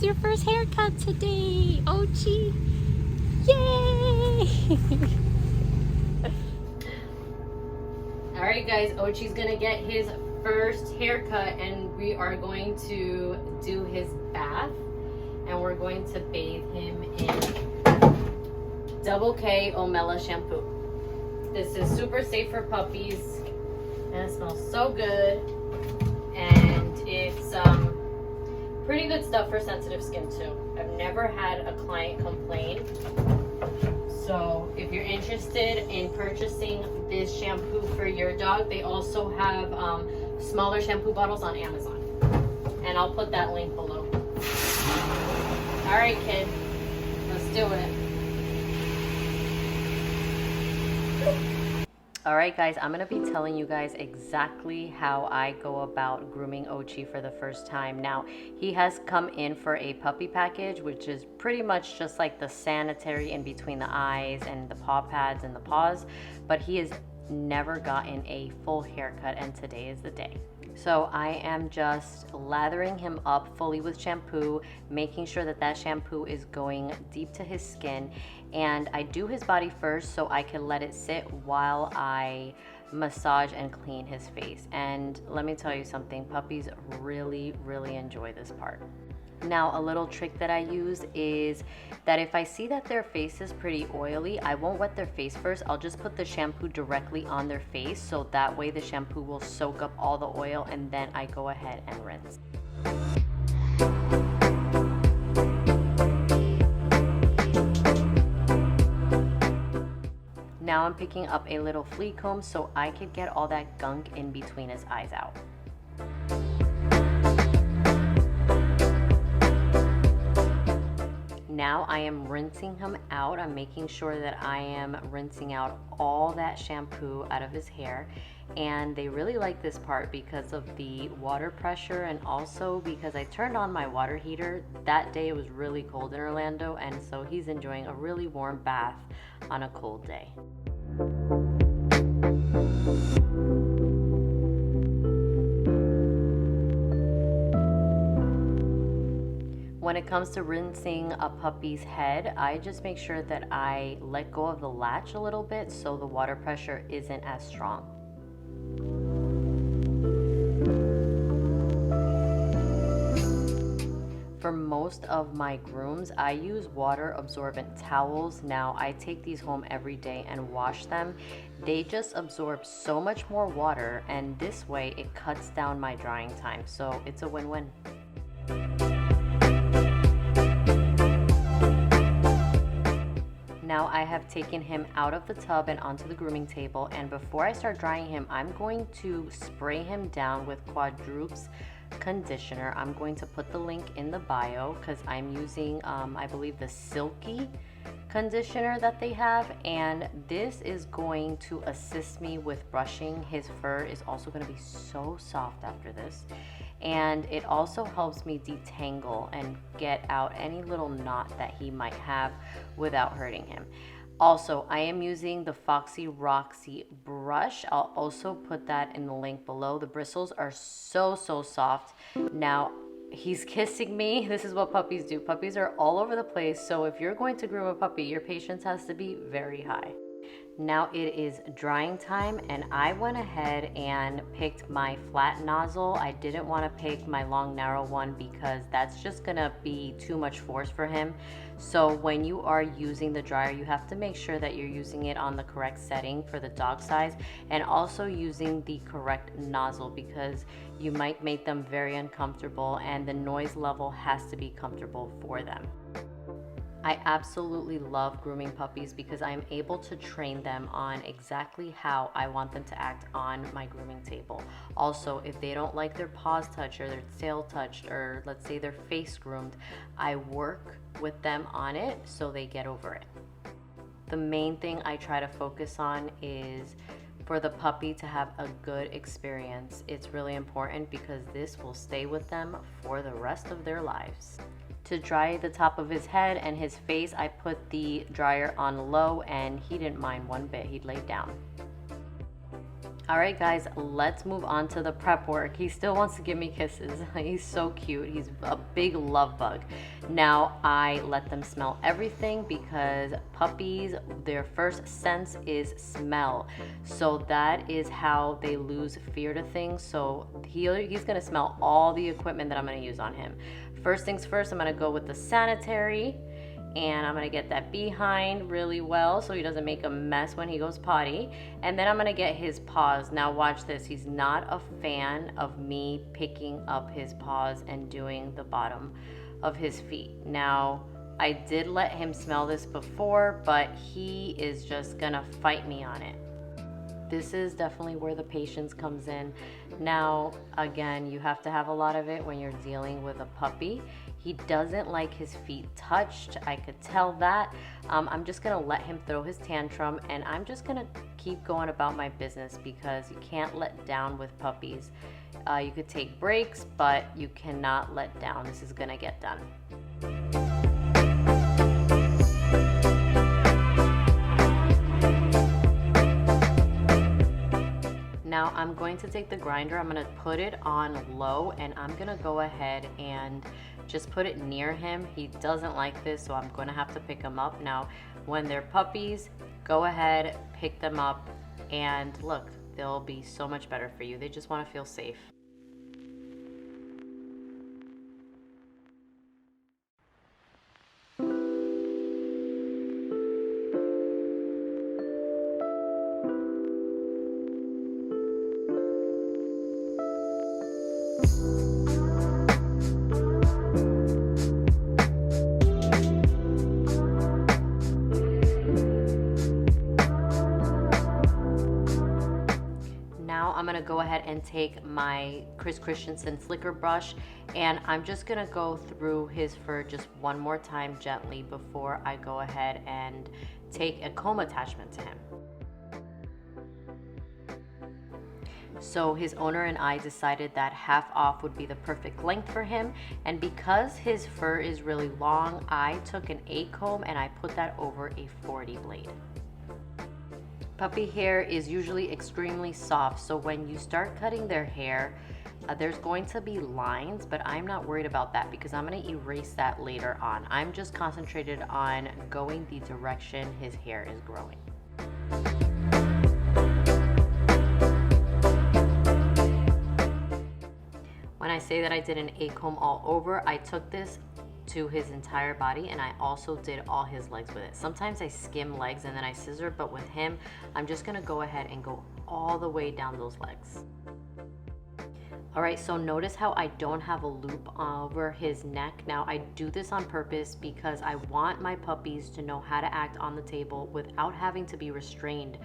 gets your first haircut today, Ochi. Yay! Alright guys, Ochi's gonna get his first haircut and we are going to do his bath and we're going to bathe him in Double K Oatmella shampoo. This is super safe for puppies and it smells so good, and it's pretty good stuff for sensitive skin too. I've never had a client complain. So if you're interested in purchasing this shampoo for your dog, they also have smaller shampoo bottles on Amazon. And I'll put that link below. All right, kid, let's do it. All right, guys, I'm gonna be telling you guys exactly how I go about grooming Ochi for the first time. Now, he has come in for a puppy package, which is pretty much just like the sanitary in between the eyes and the paw pads and the paws, but he has never gotten a full haircut, and today is the day. So I am just lathering him up fully with shampoo, making sure that that shampoo is going deep to his skin. And I do his body first so I can let it sit while I massage and clean his face. And let me tell you something, puppies really, really enjoy this part. Now, a little trick that I use is that if I see that their face is pretty oily, I won't wet their face first. I'll just put the shampoo directly on their face, so that way the shampoo will soak up all the oil, and then I go ahead and rinse. Now I'm picking up a little flea comb so I could get all that gunk in between his eyes out. Now I am rinsing him out. I'm making sure that I am rinsing out all that shampoo out of his hair. And they really like this part because of the water pressure, and also because I turned on my water heater. That day it was really cold in Orlando, and so he's enjoying a really warm bath on a cold day. When it comes to rinsing a puppy's head, I just make sure that I let go of the latch a little bit so the water pressure isn't as strong. For most of my grooms, I use water absorbent towels. Now, I take these home every day and wash them. They just absorb so much more water, and this way it cuts down my drying time. So it's a win-win. Now I have taken him out of the tub and onto the grooming table, and before I start drying him, I'm going to spray him down with Quadrupes conditioner. I'm going to put the link in the bio because I'm using, I believe, the Silky conditioner that they have, and this is going to assist me with brushing. His fur is also going to be so soft after this, and it also helps me detangle and get out any little knot that he might have without hurting him. Also, I am using the Foxy Roxy brush. I'll also put that in the link below. The bristles are so soft. Now, he's kissing me. This is what puppies do. Puppies are all over the place, so if you're going to groom a puppy, your patience has to be very high. Now it is drying time, and I went ahead and picked my flat nozzle. I didn't want to pick my long narrow one because that's just gonna be too much force for him. So when you are using the dryer, you have to make sure that you're using it on the correct setting for the dog size, and also using the correct nozzle because you might make them very uncomfortable, and the noise level has to be comfortable for them. I absolutely love grooming puppies because I'm able to train them on exactly how I want them to act on my grooming table. Also, if they don't like their paws touched or their tail touched, or let's say their face groomed, I work with them on it so they get over it. The main thing I try to focus on is for the puppy to have a good experience. It's really important because this will stay with them for the rest of their lives. To dry the top of his head and his face, I put the dryer on low, and he didn't mind one bit. He laid down. All right, guys, let's move on to the prep work. He still wants to give me kisses. He's so cute. He's a big love bug. Now, I let them smell everything because puppies, their first sense is smell. So that is how they lose fear to things. So he's gonna smell all the equipment that I'm gonna use on him. First things first, I'm gonna go with the Sanitary. And I'm gonna get that behind really well so he doesn't make a mess when he goes potty. And then I'm gonna get his paws. Now watch this, he's not a fan of me picking up his paws and doing the bottom of his feet. Now, I did let him smell this before, but he is just gonna fight me on it. This is definitely where the patience comes in. Now, again, you have to have a lot of it when you're dealing with a puppy. He doesn't like his feet touched. I could tell that. I'm just gonna let him throw his tantrum and I'm just gonna keep going about my business because you can't let down with puppies. You could take breaks, but you cannot let down. This is gonna get done. Now I'm going to take the grinder, I'm gonna put it on low and I'm gonna go ahead and just put it near him. He doesn't like this, so I'm gonna have to pick him up. Now, when they're puppies, go ahead, pick them up, and look, they'll be so much better for you. They just wanna feel safe. I'm gonna go ahead and take my Christensen slicker brush and I'm just gonna go through his fur just one more time gently before I go ahead and take a comb attachment to him. So his owner and I decided that half off would be the perfect length for him, and because his fur is really long, I took an 8 comb and I put that over a 40 blade. Puppy hair is usually extremely soft, so when you start cutting their hair, there's going to be lines, but I'm not worried about that because I'm going to erase that later on. I'm just concentrated on going the direction his hair is growing. When I say that I did an 8 comb all over, I took this to his entire body and I also did all his legs with it. Sometimes I skim legs and then I scissor, but with him, I'm just gonna go ahead and go all the way down those legs. All right, so notice how I don't have a loop over his neck. Now I do this on purpose because I want my puppies to know how to act on the table without having to be restrained.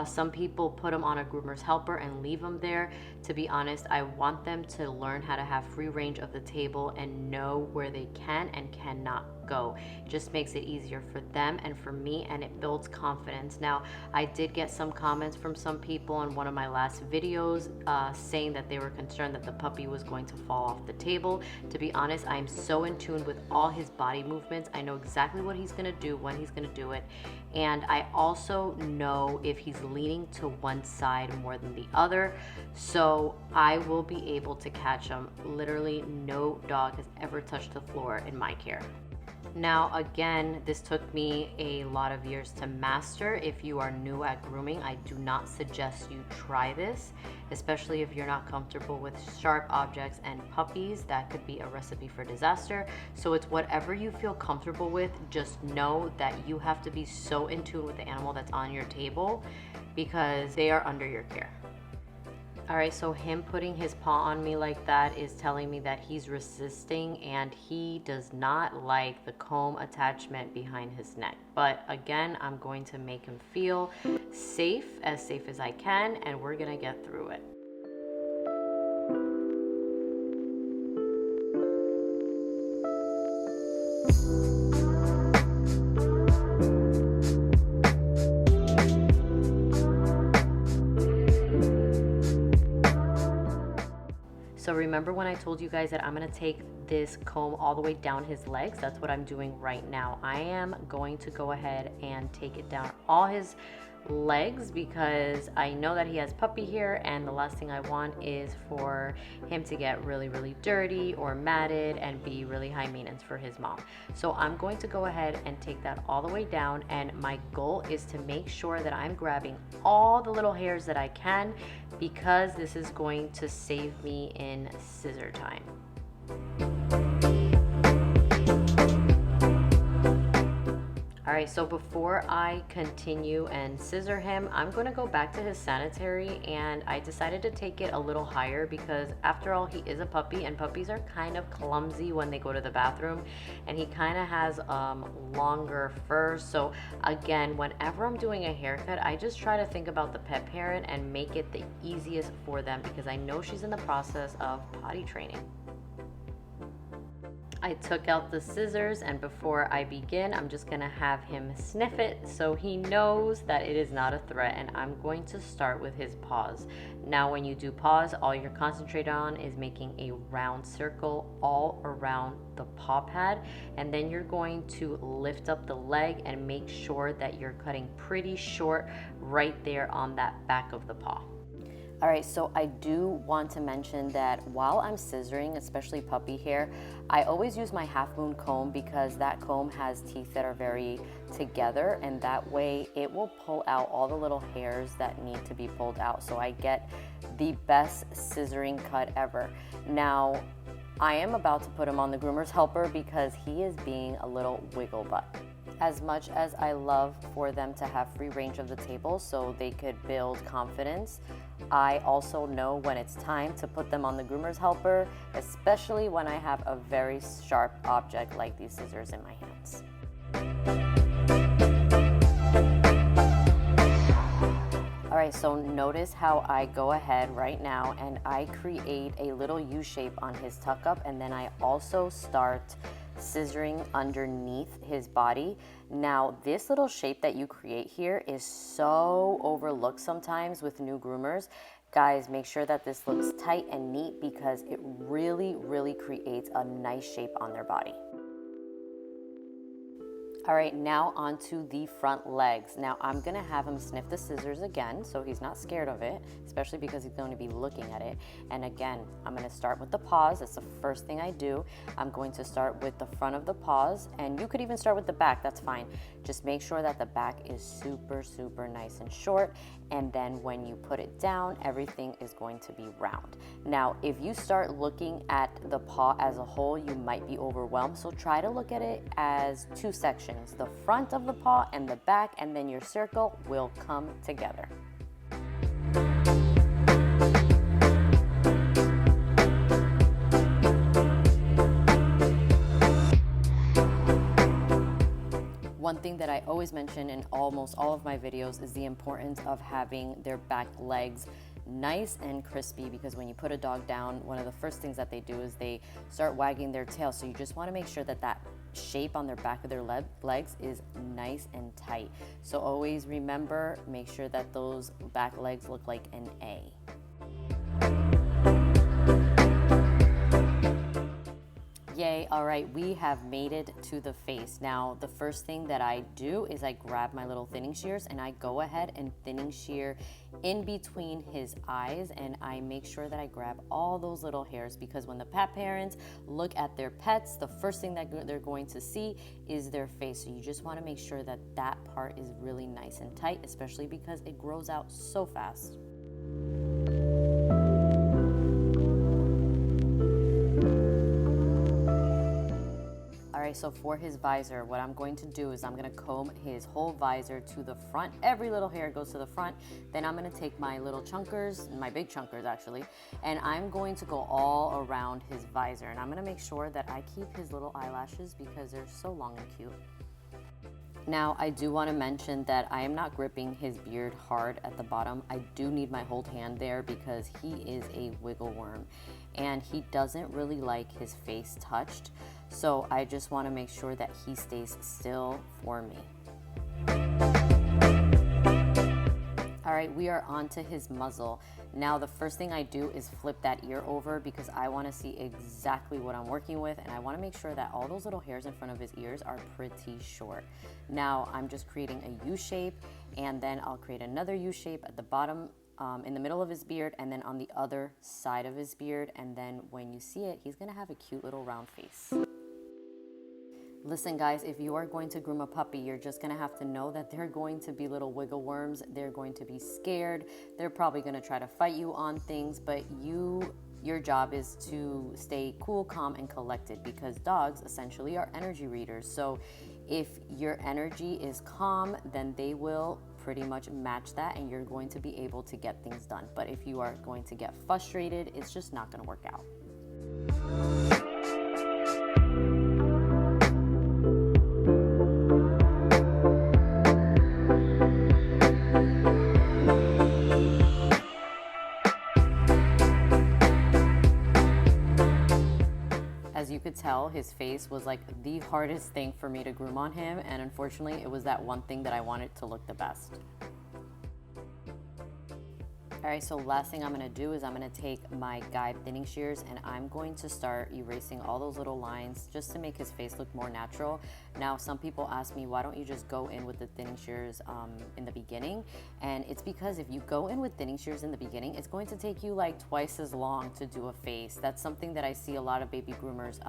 Some people put them on a groomer's helper and leave them there. To be honest, I want them to learn how to have free range of the table and know where they can and cannot go. It just makes it easier for them and for me, and it builds confidence. Now, I did get some comments from some people on one of my last videos saying that they were concerned that the puppy was going to fall off the table. To be honest, I am so in tune with all his body movements. I know exactly what he's gonna do, when he's gonna do it, and I also know if he's leaning to one side more than the other, so I will be able to catch him. Literally no dog has ever touched the floor in my care. Now again, this took me a lot of years to master. If you are new at grooming, I do not suggest you try this, especially if you're not comfortable with sharp objects and puppies. That could be a recipe for disaster. So it's whatever you feel comfortable with. Just know that you have to be so in tune with the animal that's on your table because they are under your care. All right, so him putting his paw on me like that is telling me that he's resisting and he does not like the comb attachment behind his neck. But again, I'm going to make him feel safe as I can, and we're gonna get through it. So remember when I told you guys that I'm gonna take this comb all the way down his legs? That's what I'm doing right now. I am going to go ahead and take it down all his legs because I know that he has puppy hair, and the last thing I want is for him to get really, really dirty or matted and be really high maintenance for his mom. So I'm going to go ahead and take that all the way down, and my goal is to make sure that I'm grabbing all the little hairs that I can, because this is going to save me in scissor time. Alright, so before I continue and scissor him, I'm going to go back to his Sanitary, and I decided to take it a little higher because after all, he is a puppy, and puppies are kind of clumsy when they go to the bathroom, and he kind of has longer fur. So again, whenever I'm doing a haircut, I just try to think about the pet parent and make it the easiest for them, because I know she's in the process of potty training. I took out the scissors, and before I begin, I'm just gonna have him sniff it so he knows that it is not a threat, and I'm going to start with his paws. Now, when you do paws, all you're concentrating on is making a round circle all around the paw pad, and then you're going to lift up the leg and make sure that you're cutting pretty short right there on that back of the paw. All right, so I do want to mention that while I'm scissoring, especially puppy hair, I always use my half moon comb, because that comb has teeth that are very together, and that way it will pull out all the little hairs that need to be pulled out, so I get the best scissoring cut ever. Now, I am about to put him on the groomer's helper because he is being a little wiggle butt. As much as I love for them to have free range of the table so they could build confidence, I also know when it's time to put them on the groomer's helper, especially when I have a very sharp object like these scissors in my hands. All right, so notice how I go ahead right now and I create a little U shape on his tuck up, and then I also start scissoring underneath his body. Now, this little shape that you create here is so overlooked sometimes with new groomers. Guys, make sure that this looks tight and neat because it really, really creates a nice shape on their body. All right, now onto the front legs. Now I'm gonna have him sniff the scissors again so he's not scared of it, especially because he's going to be looking at it. And again, I'm gonna start with the paws. That's the first thing I do. I'm going to start with the front of the paws, and you could even start with the back, that's fine. Just make sure that the back is super, super nice and short, and then when you put it down, everything is going to be round. Now, if you start looking at the paw as a whole, you might be overwhelmed, so try to look at it as two sections, the front of the paw and the back, and then your circle will come together. One thing that I always mention in almost all of my videos is the importance of having their back legs nice and crispy, because when you put a dog down, one of the first things that they do is they start wagging their tail. So you just want to make sure that that shape on their back of their legs is nice and tight. So always remember, make sure that those back legs look like an A. Yay, all right, we have made it to the face. Now, the first thing that I do is I grab my little thinning shears and I go ahead and thinning shear in between his eyes, and I make sure that I grab all those little hairs, because when the pet parents look at their pets, the first thing that they're going to see is their face. So you just want to make sure that that part is really nice and tight, especially because it grows out so fast. So for his visor, what I'm going to do is I'm going to comb his whole visor to the front. Every little hair goes to the front. Then I'm going to take my little chunkers, my big chunkers actually, and I'm going to go all around his visor. And I'm going to make sure that I keep his little eyelashes because they're so long and cute. Now, I do want to mention that I am not gripping his beard hard at the bottom. I do need my whole hand there because he is a wiggle worm and he doesn't really like his face touched. So I just want to make sure that he stays still for me. All right, right, we are on to his muzzle. Now the first thing I do is flip that ear over because I want to see exactly what I'm working with, and I want to make sure that all those little hairs in front of his ears are pretty short. Now I'm just creating a U shape, and then I'll create another U shape at the bottom in the middle of his beard, and then on the other side of his beard, and then when you see it, he's gonna have a cute little round face. Listen guys, if you are going to groom a puppy, you're just gonna have to know that they're going to be little wiggle worms. They're going to be scared. They're probably gonna try to fight you on things, but your job is to stay cool, calm, and collected, because dogs essentially are energy readers. So if your energy is calm, then they will pretty much match that, and you're going to be able to get things done. But if you are going to get frustrated, it's just not gonna work out. As you could tell, his face was like the hardest thing for me to groom on him, and unfortunately it was that one thing that I wanted to look the best. All right, so last thing I'm gonna do is I'm gonna take my Geib thinning shears, and I'm going to start erasing all those little lines just to make his face look more natural. Now, some people ask me, why don't you just go in with the thinning shears in the beginning? And it's because if you go in with thinning shears in the beginning, it's going to take you like twice as long to do a face. That's something that I see a lot of baby groomers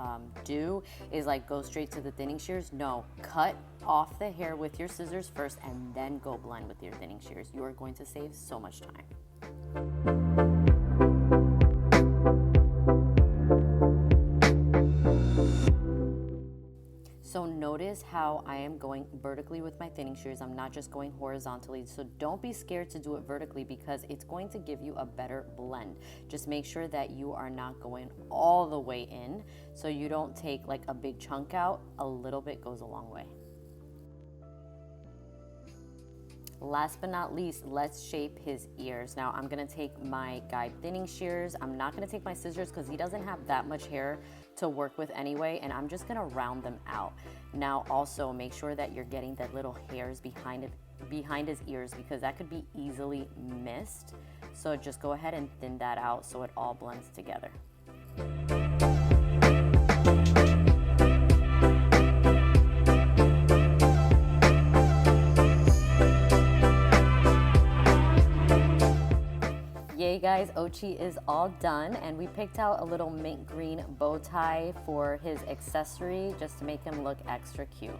do, is like go straight to the thinning shears. No, cut off the hair with your scissors first and then go blend with your thinning shears. You are going to save so much time. So notice how I am going vertically with my thinning shears. I'm not just going horizontally. So don't be scared to do it vertically because it's going to give you a better blend. Just make sure that you are not going all the way in so you don't take like a big chunk out. A little bit goes a long way. Last but not least, let's shape his ears. Now I'm gonna take my Geib thinning shears. I'm not gonna take my scissors because he doesn't have that much hair to work with anyway, and I'm just gonna round them out. Now also make sure that you're getting the little hairs behind his ears, because that could be easily missed. So just go ahead and thin that out so it all blends together. Yay guys, Ochi is all done, and we picked out a little mint green bow tie for his accessory just to make him look extra cute.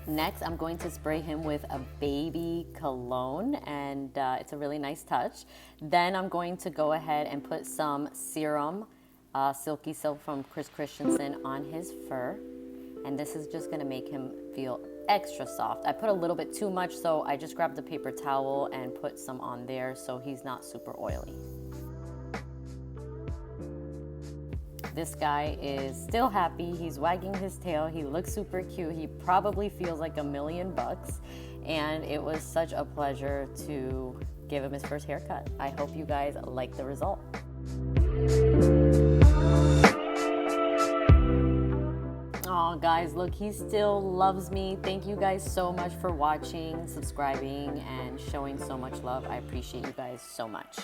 Next, I'm going to spray him with a baby cologne, and it's a really nice touch. Then I'm going to go ahead and put some serum, Silky Silk from Christensen, on his fur. And this is just gonna make him feel extra soft. I put a little bit too much, so I just grabbed a paper towel and put some on there so he's not super oily. This guy is still happy. He's wagging his tail. He looks super cute. He probably feels like $1,000,000, and it was such a pleasure to give him his first haircut. I hope you guys like the result. Oh guys, look, he still loves me. Thank you guys so much for watching, subscribing, and showing so much love. I appreciate you guys so much.